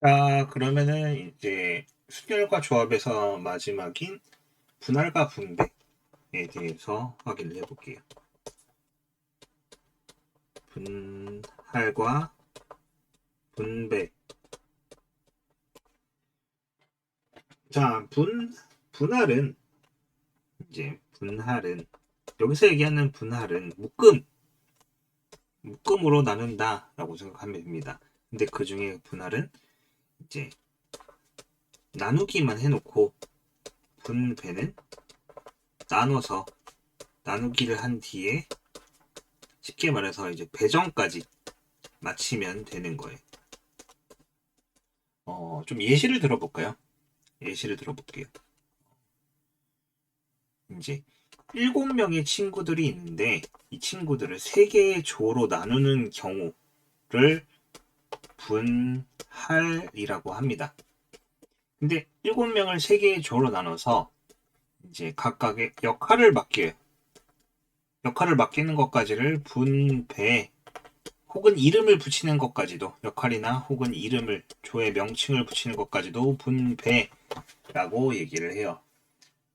자, 그러면은 이제 순열과 조합에서 마지막인 분할과 분배에 대해서 확인을 해볼게요. 분할과 분배. 자, 분할은 여기서 얘기하는 분할은 묶음으로 나눈다라고 생각하면 됩니다. 근데 그 중에 분할은 이제 나누기만 해놓고 분배는 나눠서 나누기를 한 뒤에 쉽게 말해서 이제 배정까지 마치면 되는 거예요. 좀 예시를 들어볼까요? 예시를 들어볼게요. 이제 7명의 친구들이 있는데 이 친구들을 3개의 조로 나누는 경우를 분할이라고 합니다. 근데 7명을 3개의 조로 나눠서 이제 각각의 역할을 맡겨요. 역할을 맡기는 것까지를 분배 혹은 이름을 붙이는 것까지도 역할이나 혹은 이름을 조의 명칭을 붙이는 것까지도 분배라고 얘기를 해요.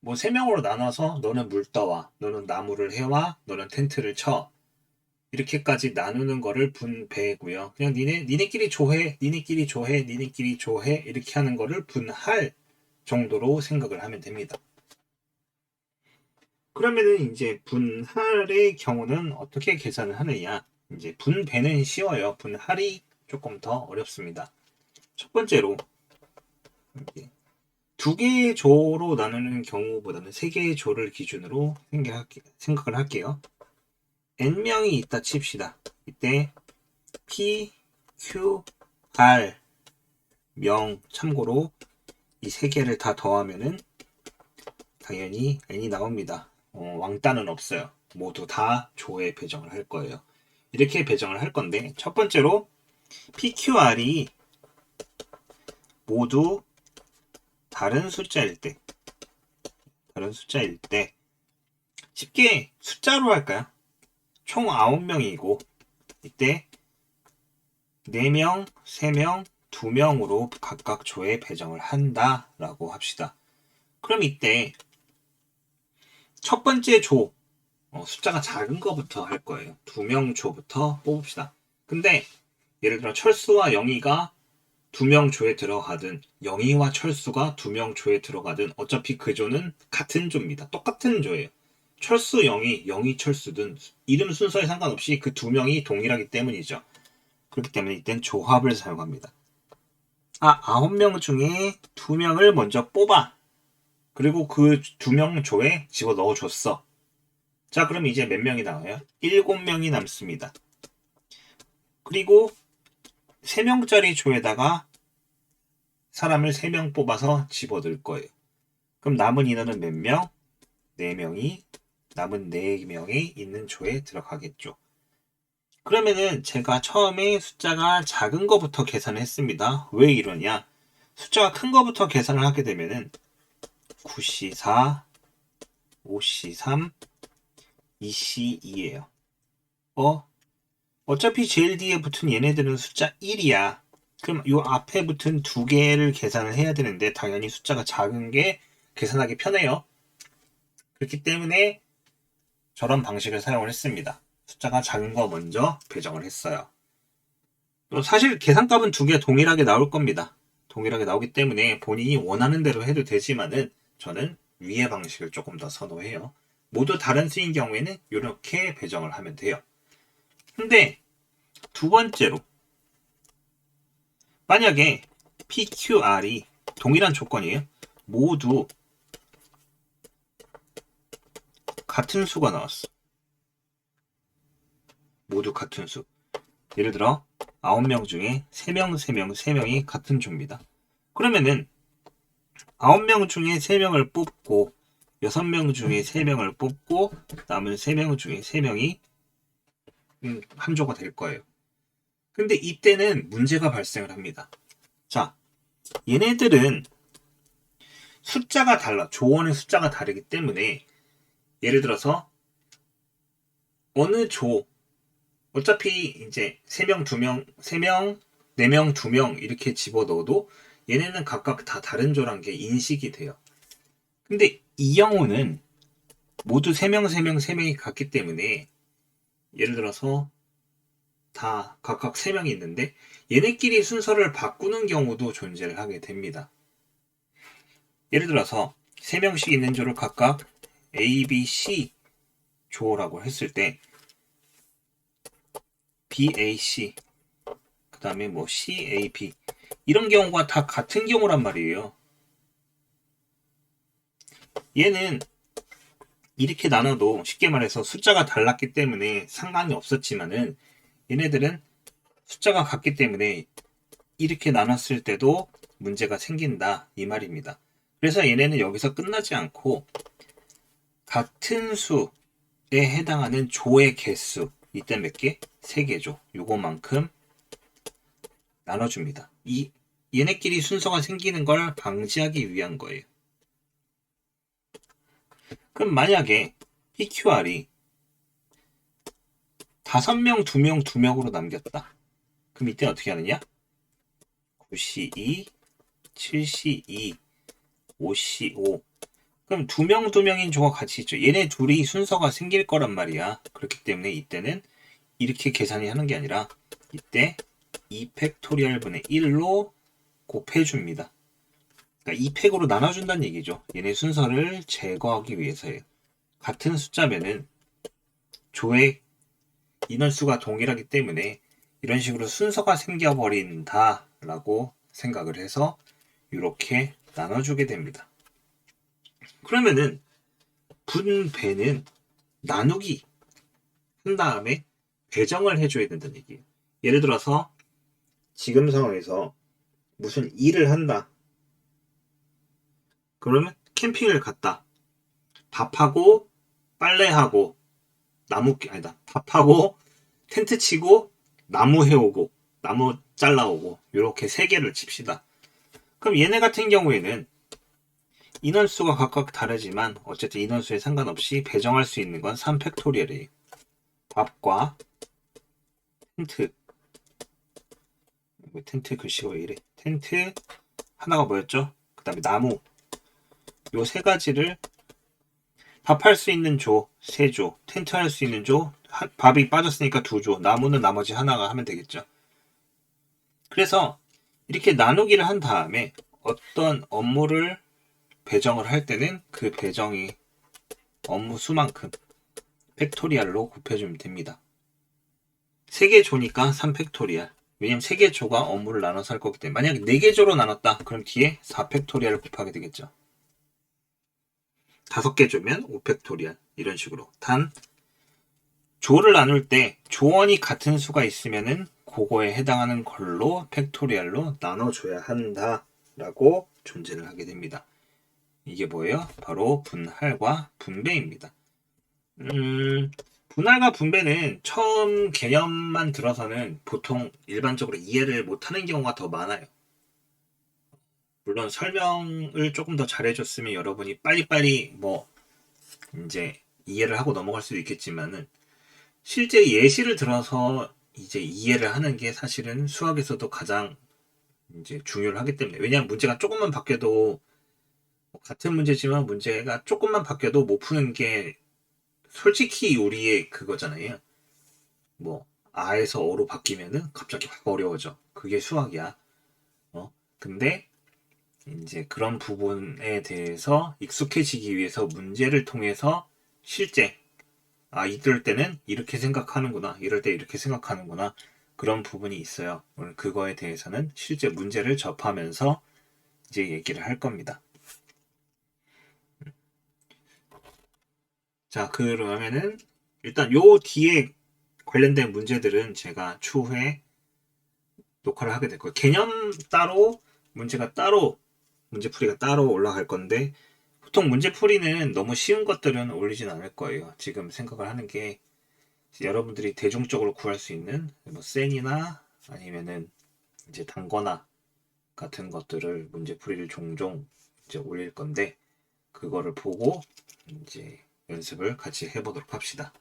뭐 3명으로 나눠서 너는 물 떠와, 너는 나무를 해와, 너는 텐트를 쳐 이렇게까지 나누는 거를 분배고요. 그냥 니네끼리 조해, 니네끼리 조해, 니네끼리 조해 이렇게 하는 거를 분할 정도로 생각을 하면 됩니다. 그러면은 이제 분할의 경우는 어떻게 계산을 하느냐? 이제 분배는 쉬워요. 분할이 조금 더 어렵습니다. 첫 번째로 2개의 조로 나누는 경우보다는 3개의 조를 기준으로 생각을 할게요. n명이 있다 칩시다. 이때 p, q, r 명 참고로 이 3개를 다 더하면은 당연히 n이 나옵니다. 왕따는 없어요. 모두 다 조에 배정을 할 거예요. 이렇게 배정을 할 건데 첫 번째로 PQR이 모두 다른 숫자일 때 쉽게 숫자로 할까요? 총 9명이고 이때 4명, 3명, 2명으로 각각 조에 배정을 한다라고 합시다. 그럼 이때 첫 번째 조 숫자가 작은 거부터 할 거예요. 2명 조부터 뽑읍시다. 근데 예를 들어 철수와 영희가 2명 조에 들어가든 영희와 철수가 2명 조에 들어가든 어차피 그 조는 같은 조입니다. 똑같은 조예요. 철수, 영희, 영희, 철수든 이름 순서에 상관없이 그 2명이 동일하기 때문이죠. 그렇기 때문에 이땐 조합을 사용합니다. 9명 중에 2명을 먼저 뽑아. 그리고 그 2명 조에 집어 넣어줬어. 자, 그럼 이제 몇 명이 나와요? 7명이 남습니다. 그리고 3명짜리 조에다가 사람을 3명 뽑아서 집어넣을 거예요. 그럼 남은 인원은 몇 명? 4명이 남은 4명이 있는 조에 들어가겠죠. 그러면은 제가 처음에 숫자가 작은 거부터 계산을 했습니다. 왜 이러냐? 숫자가 큰 거부터 계산을 하게 되면은 9C 4, 5C 3, 2C 2예요. 어차피 제일 뒤에 붙은 얘네들은 숫자 1이야. 그럼 요 앞에 붙은 2개를 계산을 해야 되는데 당연히 숫자가 작은 게 계산하기 편해요. 그렇기 때문에 저런 방식을 사용을 했습니다. 숫자가 작은 거 먼저 배정을 했어요. 사실 계산값은 2개 동일하게 나올 겁니다. 동일하게 나오기 때문에 본인이 원하는 대로 해도 되지만은 저는 위의 방식을 조금 더 선호해요. 모두 다른 수인 경우에는 이렇게 배정을 하면 돼요. 근데 두 번째로 만약에 PQR이 동일한 조건이에요. 모두 같은 수가 나왔어. 모두 같은 수. 예를 들어 9명 중에 3명, 3명, 3명이 같은 조입니다. 그러면은 9명 중에 3명을 뽑고 6명 중에 3명을 뽑고 남은 3명 중에 3명이 한 조가 될 거예요. 근데 이때는 문제가 발생을 합니다. 자, 얘네들은 숫자가 달라. 조원의 숫자가 다르기 때문에 예를 들어서 어느 조 어차피 이제 3명, 2명, 3명, 4명, 2명 이렇게 집어넣어도 얘네는 각각 다 다른 조란 게 인식이 돼요. 근데 이 경우는 모두 3명, 3명, 3명이 같기 때문에 예를 들어서 다 각각 3명이 있는데 얘네끼리 순서를 바꾸는 경우도 존재를 하게 됩니다. 예를 들어서 3명씩 있는 조를 각각 A, B, C 조라고 했을 때 B, A, C 그 다음에 뭐 C, A, B 이런 경우가 다 같은 경우란 말이에요. 얘는 이렇게 나눠도 쉽게 말해서 숫자가 달랐기 때문에 상관이 없었지만은 얘네들은 숫자가 같기 때문에 이렇게 나눴을 때도 문제가 생긴다 이 말입니다. 그래서 얘네는 여기서 끝나지 않고 같은 수에 해당하는 조의 개수 이때 몇 개? 3개조 요거만큼 나눠줍니다. 얘네끼리 순서가 생기는 걸 방지하기 위한 거예요. 그럼 만약에 PQR이 5명, 2명, 2명으로 남겼다. 그럼 이때 어떻게 하느냐? 9C2, 7C2, 5C5 그럼 2명, 2명인 조가 같이 있죠. 얘네 둘이 순서가 생길 거란 말이야. 그렇기 때문에 이때는 이렇게 계산이 하는 게 아니라 이때 2팩토리얼 분의 1로 곱해줍니다. 그러니까 2팩으로 나눠준다는 얘기죠. 얘네 순서를 제거하기 위해서예요. 같은 숫자면은 조의 인원수가 동일하기 때문에 이런 식으로 순서가 생겨버린다 라고 생각을 해서 이렇게 나눠주게 됩니다. 그러면은 분배는 나누기 한 다음에 배정을 해줘야 된다는 얘기예요. 예를 들어서 지금 상황에서 무슨 일을 한다. 그러면 캠핑을 갔다. 밥하고 빨래하고 밥하고 텐트 치고 나무 해오고 나무 잘라오고 이렇게 3개를 칩시다. 그럼 얘네 같은 경우에는 인원수가 각각 다르지만 어쨌든 인원수에 상관없이 배정할 수 있는 건 3팩토리얼이에요. 밥과 텐트 글씨가 왜 이래? 텐트 하나가 뭐였죠? 그 다음에 나무 요 3가지를 밥할 수 있는 조 3조, 텐트 할 수 있는 조 밥이 빠졌으니까 2조, 나무는 나머지 하나가 하면 되겠죠. 그래서 이렇게 나누기를 한 다음에 어떤 업무를 배정을 할 때는 그 배정이 업무 수만큼 팩토리얼로 곱해주면 됩니다. 3개 조니까 3팩토리얼. 왜냐면 3개 조가 업무를 나눠서 할 거기 때문에 만약에 4개 조로 나눴다. 그럼 뒤에 4팩토리얼을 곱하게 되겠죠. 5개 조면 5팩토리얼 이런 식으로. 단 조를 나눌 때 조원이 같은 수가 있으면은 그거에 해당하는 걸로 팩토리얼로 나눠줘야 한다라고 존재를 하게 됩니다. 이게 뭐예요? 바로 분할과 분배입니다. 분할과 분배는 처음 개념만 들어서는 보통 일반적으로 이해를 못하는 경우가 더 많아요. 물론 설명을 조금 더 잘해줬으면 여러분이 빨리빨리 이제 이해를 하고 넘어갈 수도 있겠지만은 실제 예시를 들어서 이제 이해를 하는 게 사실은 수학에서도 가장 이제 중요를 하기 때문에 왜냐하면 문제가 조금만 바뀌어도 같은 문제지만 문제가 조금만 바뀌어도 못 푸는 게 솔직히 우리의 그거잖아요. 아에서 어로 바뀌면은 갑자기 확 어려워져. 그게 수학이야. 근데 이제 그런 부분에 대해서 익숙해지기 위해서 문제를 통해서 실제 이럴 때는 이렇게 생각하는구나. 이럴 때 이렇게 생각하는구나. 그런 부분이 있어요. 오늘 그거에 대해서는 실제 문제를 접하면서 이제 얘기를 할 겁니다. 자, 그러면은 일단 요 뒤에 관련된 문제들은 제가 추후에 녹화를 하게 될 거예요. 개념 따로, 문제가 따로, 문제풀이가 따로 올라갈 건데 보통 문제풀이는 너무 쉬운 것들은 올리진 않을 거예요. 지금 생각을 하는 게 여러분들이 대중적으로 구할 수 있는 센이나 아니면은 이제 단거나 같은 것들을 문제풀이를 종종 이제 올릴 건데 그거를 보고 이제 연습을 같이 해보도록 합시다.